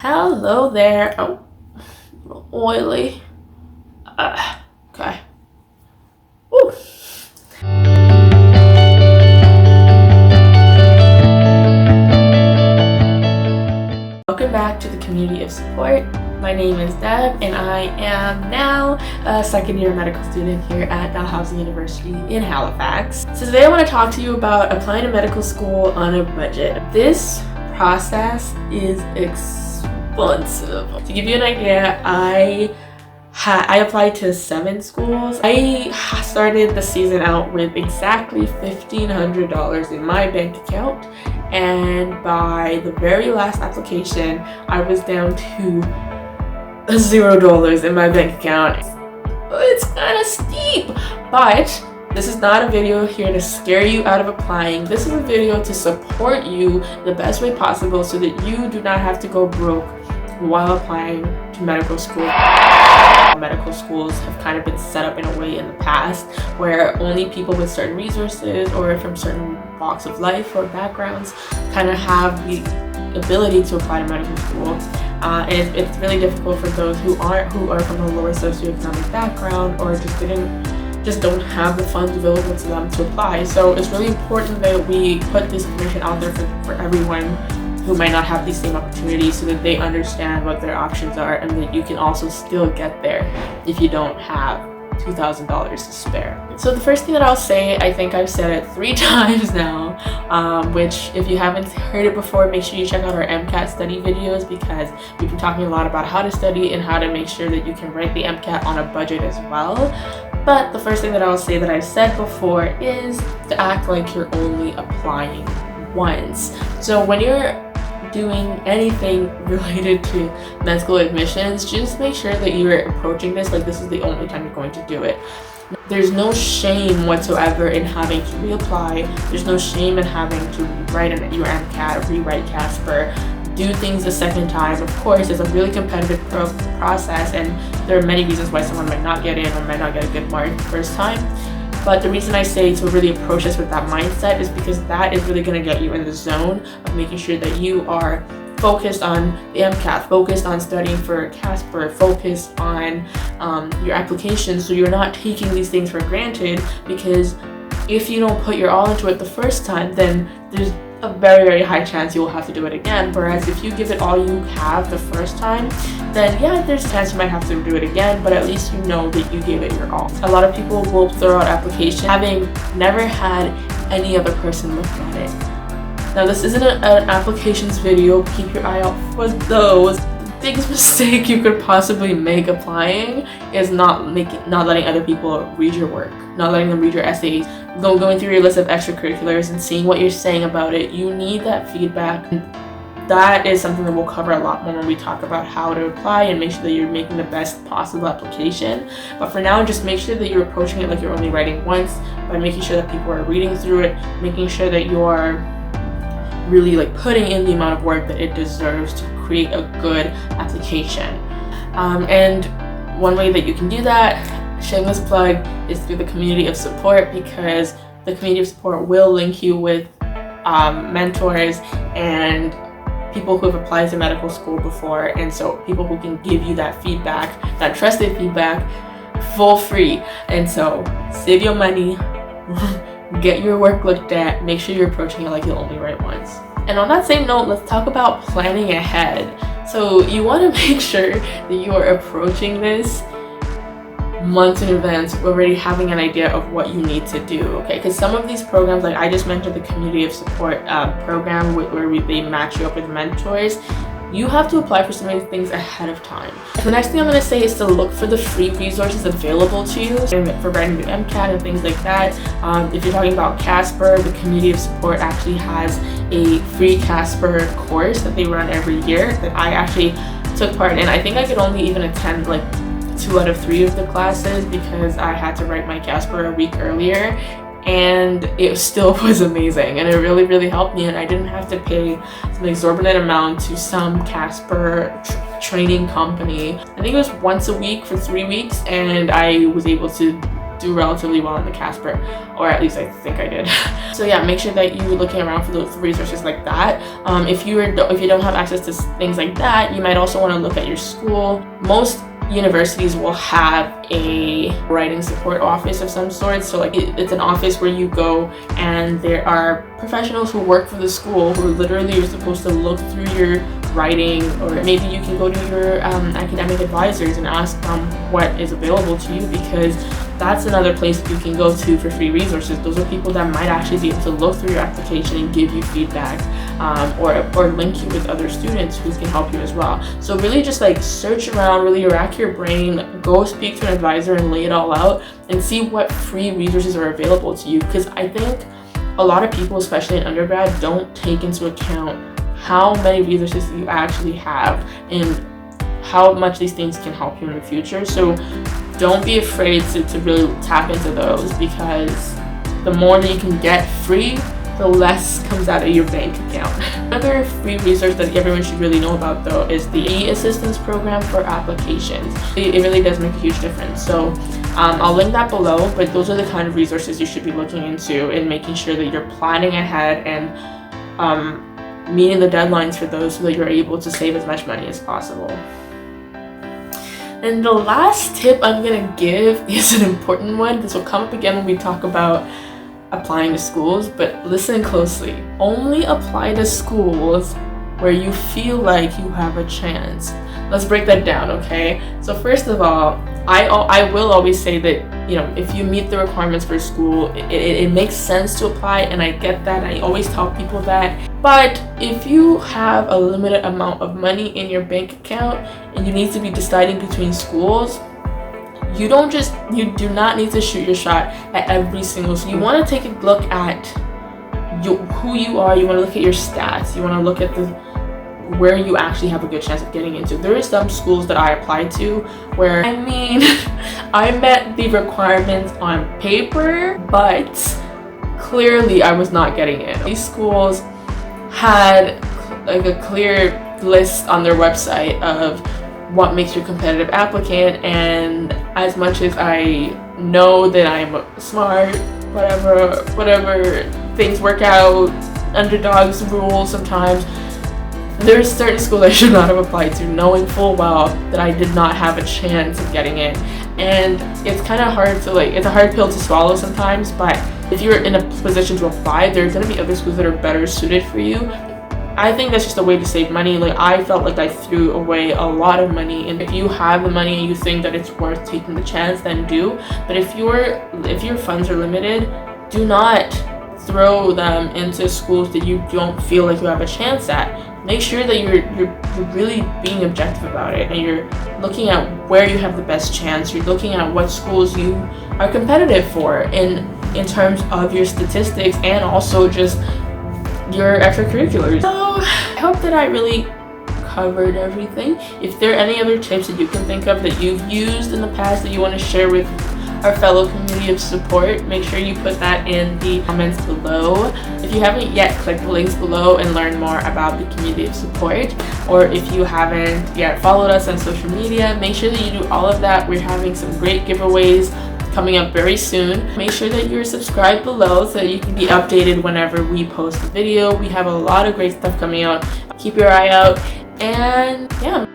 Hello there. Oh, a little oily. Okay. Woo. Welcome back to the community of support. My name is Deb, and I am now a second-year medical student here at Dalhousie University in Halifax. So today I want to talk to you about applying to medical school on a budget. This process is expensive. To give you an idea, I applied to 7 schools. I started the season out with exactly $1,500 in my bank account, and by the very last application, I was down to $0 in my bank account. It's kind of steep, but this is not a video here to scare you out of applying. This is a video to support you the best way possible so that you do not have to go broke while applying to medical school. Medical schools have kind of been set up in a way in the past where only people with certain resources or from certain walks of life or backgrounds kind of have the ability to apply to medical school. And it's really difficult for those who are from a lower socioeconomic background or just don't have the funds available to them to apply. So it's really important that we put this information out there for everyone who might not have these same opportunities so that they understand what their options are and that you can also still get there if you don't have $2,000 to spare. So the first thing that I'll say, I think I've said it 3 times now, which if you haven't heard it before, make sure you check out our MCAT study videos because we've been talking a lot about how to study and how to make sure that you can write the MCAT on a budget as well. But the first thing that I'll say that I've said before is to act like you're only applying once. So when you're doing anything related to med school admissions, just make sure that you're approaching this like this is the only time you're going to do it. There's no shame whatsoever in having to reapply. There's no shame in having to write your MCAT, rewrite Casper, do things a second time. Of course, it's a really competitive process, and there are many reasons why someone might not get in or might not get a good mark the first time. But the reason I say to really approach this with that mindset is because that is really going to get you in the zone of making sure that you are focused on the MCAT, focused on studying for Casper, focused on your application, so you're not taking these things for granted, because if you don't put your all into it the first time, then there's a very, very high chance you will have to do it again. Whereas if you give it all you have the first time, then yeah, there's a chance you might have to do it again, but at least you know that you gave it your all. A lot of people will throw out applications having never had any other person look at it. Now, this isn't an applications video. Keep your eye out for those. The biggest mistake you could possibly make applying is not letting other people read your work, not letting them read your essays, going through your list of extracurriculars and seeing what you're saying about it. You need that feedback. That is something that we'll cover a lot more when we talk about how to apply and make sure that you're making the best possible application. But for now, just make sure that you're approaching it like you're only writing once, by making sure that people are reading through it, making sure that you're really putting in the amount of work that it deserves to create a good application. And one way that you can do that, shameless plug, is through the community of support, because the community of support will link you with mentors and people who have applied to medical school before, and so people who can give you that feedback, that trusted feedback, for free. And so save your money, get your work looked at, make sure you're approaching it like you'll only write once. And on that same note, let's talk about planning ahead. So you want to make sure that you are approaching this months in advance, already having an idea of what you need to do, okay? Because some of these programs, like I just mentioned, the community of support program where they match you up with mentors, you have to apply for some of these things ahead of time. The next thing I'm going to say is to look for the free resources available to you for writing the MCAT and things like that. If you're talking about Casper, the community of support actually has a free Casper course that they run every year that I actually took part in. I think I could only even attend 2 out of 3 of the classes because I had to write my Casper a week earlier, and it still was amazing, and it really, really helped me, and I didn't have to pay some exorbitant amount to some Casper training company. I think it was once a week for 3 weeks, and I was able to do relatively well in the Casper, or at least I think I did. So yeah, make sure that you're looking around for those resources like that. If you don't have access to things like that, you might also want to look at your school. Most universities will have a writing support office of some sort. So like it's an office where you go and there are professionals who work for the school who literally are supposed to look through your writing, or maybe you can go to your academic advisors and ask them what is available to you, because that's another place you can go to for free resources. Those are people that might actually be able to look through your application and give you feedback, or link you with other students who can help you as well. So really just like search around, really rack your brain, go speak to an advisor and lay it all out and see what free resources are available to you, because I think a lot of people, especially in undergrad, don't take into account how many resources you actually have and how much these things can help you in the future. So don't be afraid to really tap into those, because the more that you can get free, the less comes out of your bank account. Another free resource that everyone should really know about though is the e-assistance program for applications. It really does make a huge difference. So I'll link that below, but those are the kind of resources you should be looking into and making sure that you're planning ahead and meeting the deadlines for those so that you're able to save as much money as possible. And the last tip I'm gonna give is an important one. This will come up again when we talk about applying to schools, but listen closely. Only apply to schools where you feel like you have a chance. Let's break that down, okay? So first of all, I will always say that, you know, if you meet the requirements for school, it makes sense to apply, and I get that. I always tell people that. But if you have a limited amount of money in your bank account and you need to be deciding between schools, you do not need to shoot your shot at every single school. You want to take a look at who you are. You want to look at your stats. You want to look at where you actually have a good chance of getting into. There are some schools that I applied to where, I mean, I met the requirements on paper, but clearly I was not getting in. These schools had like a clear list on their website of what makes you a competitive applicant, and as much as I know that I'm smart, whatever things work out, underdogs rule sometimes, there's certain schools I should not have applied to, knowing full well that I did not have a chance of getting in. And it's kind of hard to it's a hard pill to swallow sometimes, but if you're in a position to apply, there are going to be other schools that are better suited for you. I think that's just a way to save money. Like, I felt like I threw away a lot of money, and if you have the money and you think that it's worth taking the chance, then do. But if your funds are limited, do not throw them into schools that you don't feel like you have a chance at. Make sure that you're really being objective about it, and you're looking at where you have the best chance. You're looking at what schools you are competitive for in terms of your statistics and also just your extracurriculars. So I hope that I really covered everything. If there are any other tips that you can think of that you've used in the past that you want to share with our fellow community of support, make sure you put that in the comments below. If you haven't yet, click the links below and learn more about the community of support. Or if you haven't yet followed us on social media, make sure that you do all of that. We're having some great giveaways coming up very soon. Make sure that you're subscribed below so that you can be updated whenever we post a video. We have a lot of great stuff coming out. Keep your eye out, and yeah.